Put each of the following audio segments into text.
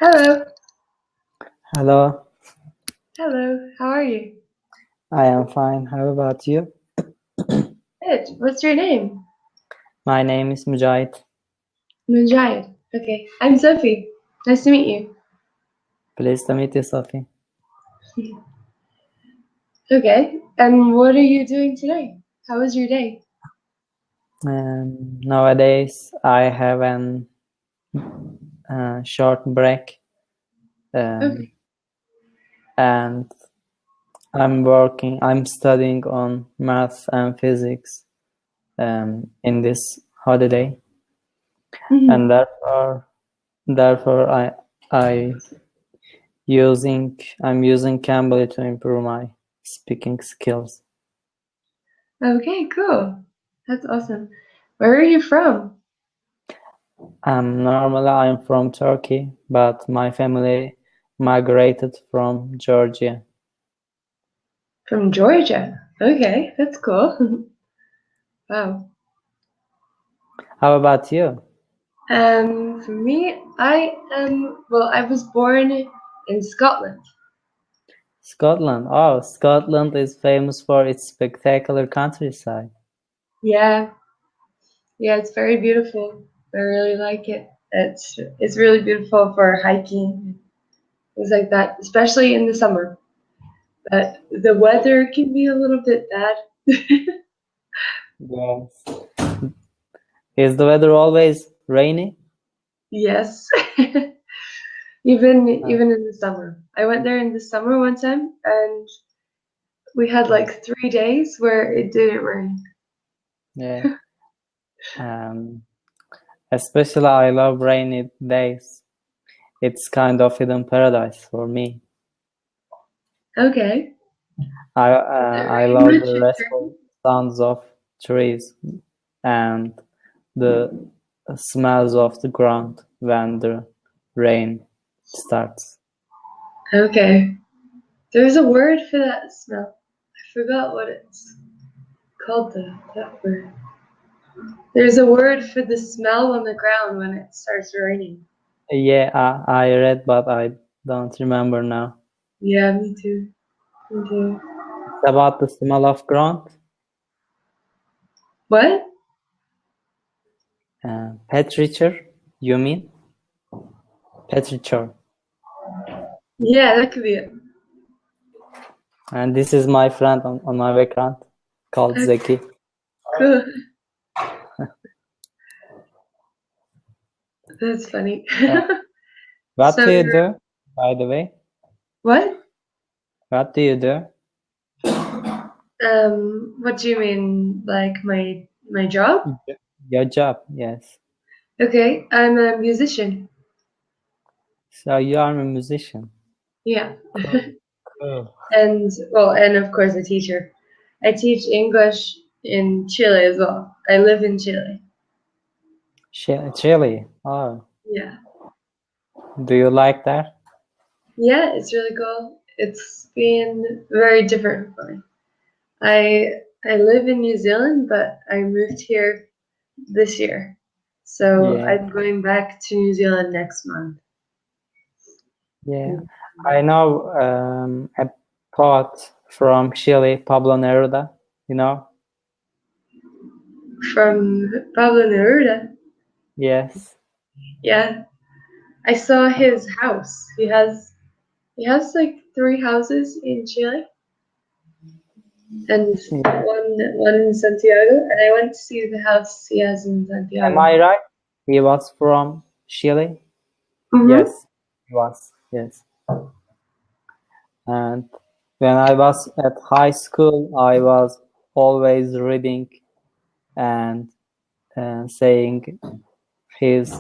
Hello. Hello, Hello. How are you? I am fine. How about you? Good. What's your name? My name is Mujahid. Mujahid. Okay. I'm Sophie. Nice to meet you. Pleased to meet you, Sophie. Okay. And what are you doing today? How was your day? Nowadays, I have an short break, um, Okay. and I'm studying on math and physics in this holiday, and hmm therefore I I'm using Cambly to improve my speaking skills. Okay, cool. That's awesome. Where are you from? Normally I'm from Turkey, but my family migrated from Georgia. From Georgia. Okay, that's cool. Wow. How about you? For me, I was born in Scotland. Scotland. Oh, Scotland is famous for its spectacular countryside. Yeah, yeah, it's very beautiful. I really like it. It's really beautiful for hiking, things like that, especially in the summer. But the weather can be a little bit bad. Yes. Is the weather always rainy? Yes, even Uh, even in the summer. I went there in the summer one time, and we had yeah. like 3 days where it didn't rain. Yeah. Um, Especially I love rainy days. It's kind of hidden paradise for me. Okay. Does it I rain love the much in restful Turkey? sounds of trees and the smells of the ground when the rain starts. Okay. There's a word for that smell. I forgot what it's called though. That word. There's a word for the smell on the ground when it starts raining. Yeah, I read, but I don't remember now. Yeah, me too. Me too. It's about the smell of ground. What? Temperature, you mean? Temperature. Yeah, that could be it. And this is my friend on my background called Okay, Zeki. cool. That's funny. Uh, what So do you you're do, by the way? what? What do you do? What do you mean? Like my job? Your job, yes. Okay, I'm a musician. So you are a musician. Yeah. Cool. Cool. And of course a teacher. I teach English in Chile as well. I live in Chile. Chile. Oh, Yeah. do you like that? Yeah, it's really cool. It's been very different for me. I live in New Zealand, but I moved here this year. So Yeah, I'm going back to New Zealand next month. yeah. I know a poet from Chile, Pablo Neruda, you know? From Pablo Neruda. Yes. Yeah. I saw his house. He has like 3 houses in Chile and Yeah. one in Santiago, and I went to see the house he has in Am Santiago. I right? He was from Chile? Mm-hmm. Yes, he was. Yes. And when I was at high school, I was always reading and saying his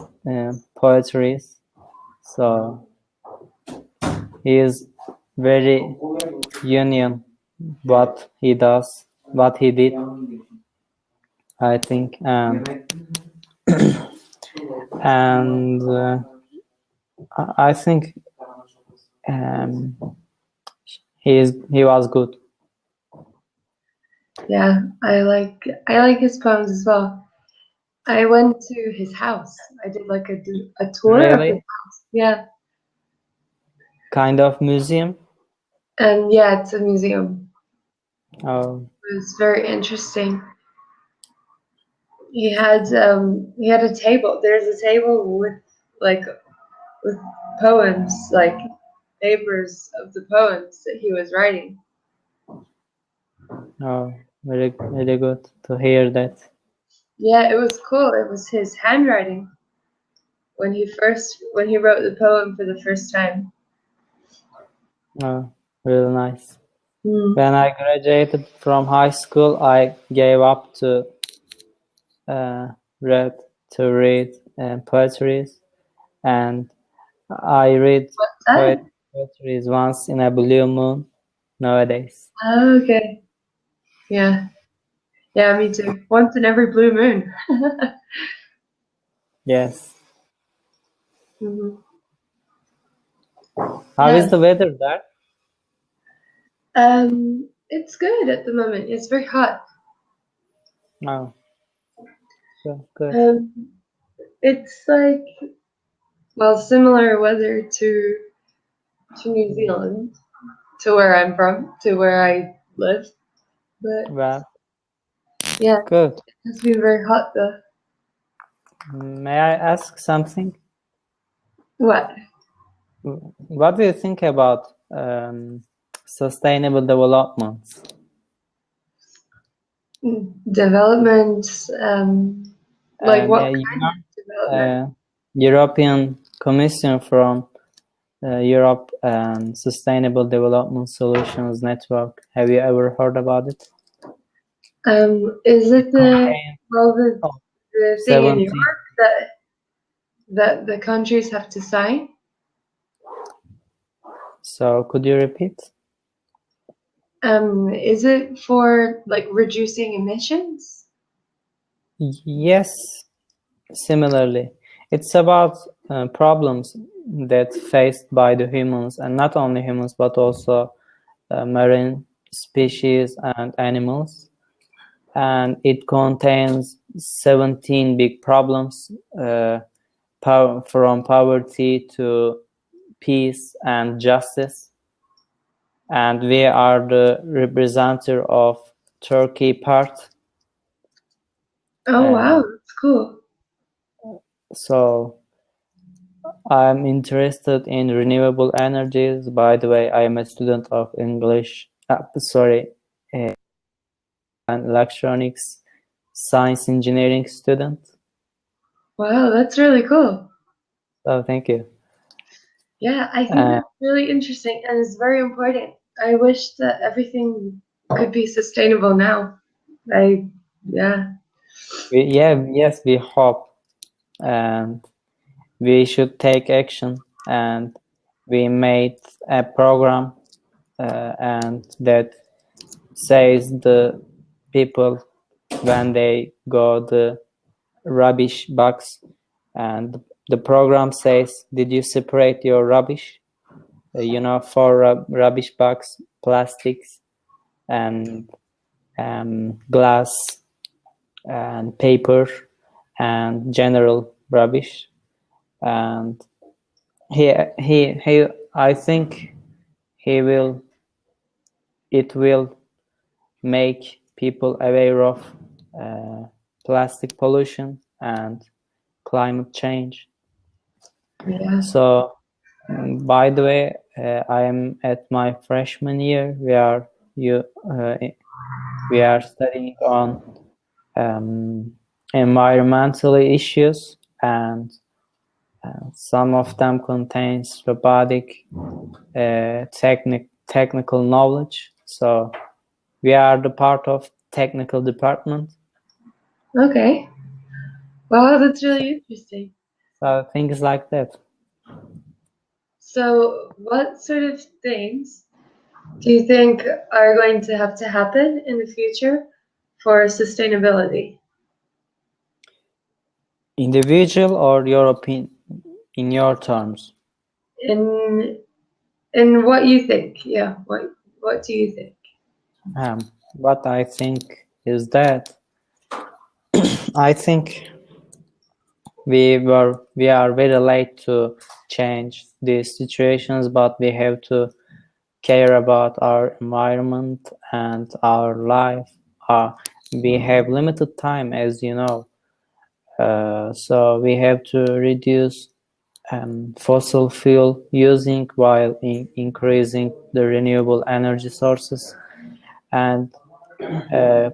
poetries. So he is very union what he does, what he did, I think, and I think um, he was good. Yeah, I like his poems as well. I went to his house. I did like a tour of his Really? house. Yeah. kind of museum? And yeah, it's a museum. Oh, It was very interesting. He had a table. There's a table with poems, like papers of the poems that he was writing. oh, very, very good to hear that. Yeah, it was cool. It was his handwriting when he wrote the poem for the first time. Oh, really nice. Mm. When I graduated from high school, I gave up to read poetries, and I read What's that? poetries once in a blue moon nowadays. Oh, okay. Yeah. Yeah, me too. Once in every blue moon. Yes. Mhm. How is Yeah. the weather there? It's good at the moment. It's very hot. Oh, good. It's like, well, similar weather to New Zealand, to where I'm from, to where I live. But Well, yeah, good. it's been very hot though. May I ask something? What? What do you think about sustainable development? Development, like And what kind of development? European Commission from Europe Sustainable Development Solutions Network. Have you ever heard about it? Is it the Contains the thing in 17. Europe that the countries have to sign? So could you repeat? Is it for like reducing emissions? Yes, similarly. It's about problems that faced by the humans, and not only humans, but also marine species and animals. And it contains 17 big problems, from poverty to peace and justice. And we are the representative of Turkey part. Oh wow, that's cool. So I'm interested in renewable energies. By the way, I am a student of English, and electronics science engineering student. Wow, that's really cool. So thank you. Yeah, I think that's really interesting and it's very important. I wish that everything could be sustainable now. Yeah. Yes, we hope, and we should take action. And we made a program, and that says the people when they go the rubbish box, and the program says, did you separate your rubbish? For rubbish box, plastics and glass and paper and general rubbish. And he I think it will make people aware of plastic pollution and climate change. Yeah. So by the way, I am at my freshman year. We are studying on environmental issues, and some of them contains robotic technical knowledge. So we are the part of technical department. Okay. Wow, that's really interesting. So things like that. So, what sort of things do you think are going to have to happen in the future for sustainability? Individual or your opinion, in your terms? In what you think? Yeah, what do you think? What I think is that I think we are very late to change these situations, but we have to care about our environment and our life. We have limited time, as you know, so we have to reduce fossil fuel using while increasing the renewable energy sources. And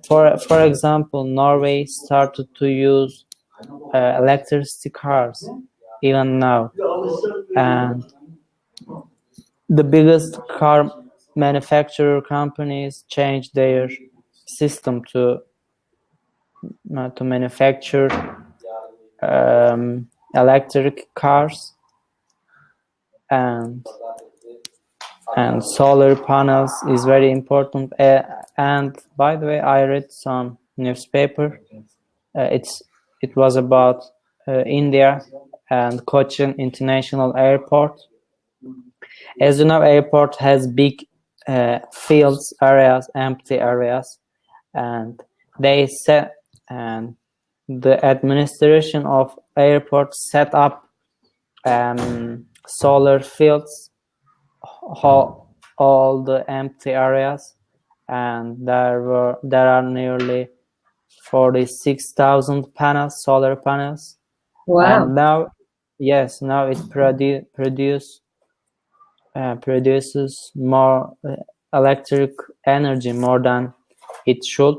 for example, Norway started to use electricity cars even now, and the biggest car manufacturer companies changed their system to manufacture electric cars, and solar panels is very important. And by the way, I read some newspaper. It was about India and Cochin International Airport. As you know, airport has big fields, areas, empty areas, and they set and the administration of airport set up solar fields all the empty areas, and there are nearly 46,000 panels, solar panels. Wow. And now it produces more electric energy, more than it should.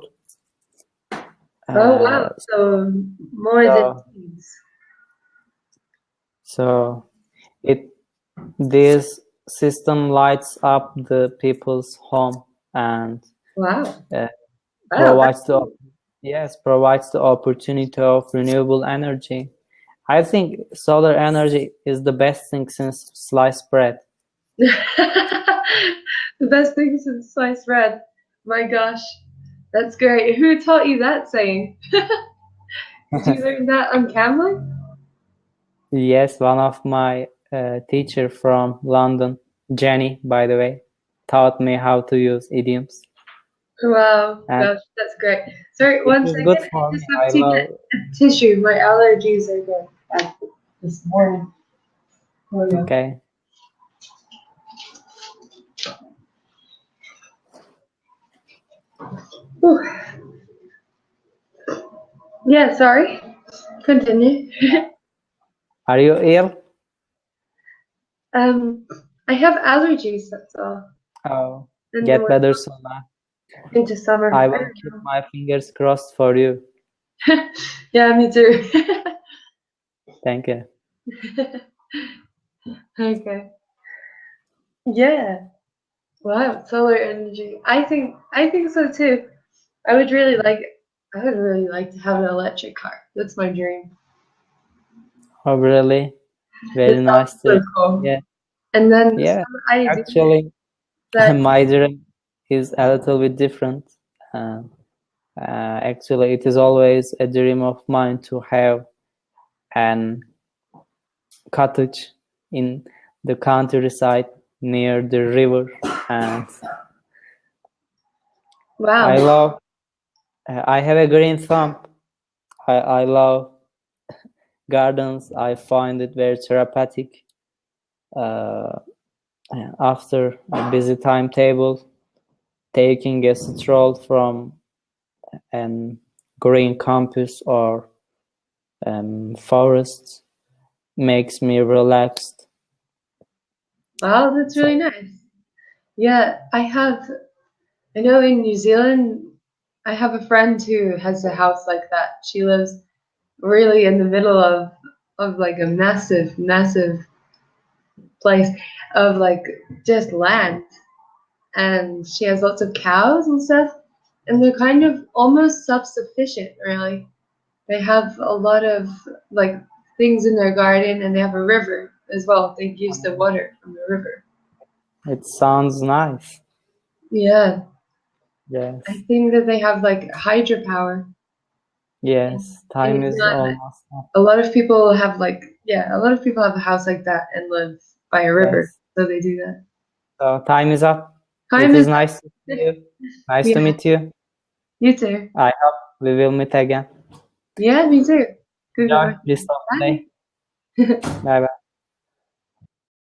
Oh wow! So more than needs. So this system lights up the people's home and Wow. provides the opportunity of renewable energy. I think solar energy is the best thing since sliced bread. The best thing since sliced bread. My gosh, that's great. Who taught you that saying? Did you learn that on Cambly? Yes, one of my teacher from London, Jenny, by the way, taught me how to use idioms. Wow, gosh, that's great. Sorry, one second. Good for I just me. have to get a tissue. My allergies are going bad this morning. Okay. Whew. Yeah, sorry. Continue. Are you ill? I have allergies, that's all. Oh, And get better soon. Into summer. I will keep my fingers crossed for you. Yeah, me too. Thank you. Okay. Yeah. Wow, solar energy. I think so too. I would really like to have an electric car. That's my dream. Oh, really? Very nice So to cool. yeah. And then Actually, my dream is a little bit different. Actually, it is always a dream of mine to have an cottage in the countryside near the river, and wow. I have a green thumb. I love gardens. I find it very therapeutic. After a busy timetable, taking a stroll from an green campus or forest makes me relaxed. Wow, that's really nice. Yeah, I know in New Zealand, I have a friend who has a house like that. She lives really in the middle of like a massive place of like just land, and she has lots of cows and stuff, and they're kind of almost self-sufficient, really. They have a lot of like things in their garden, and they have a river as well. They use the water from the river. It sounds nice. Yeah. Yes. I think that they have like hydropower. Yes, time is almost up. A lot of people have a house like that and live by a river, so they do that. So time is up. It is nice to see you. Nice to meet you. You too. I hope we will meet again. Yeah, me too. Enjoy this day. Bye bye.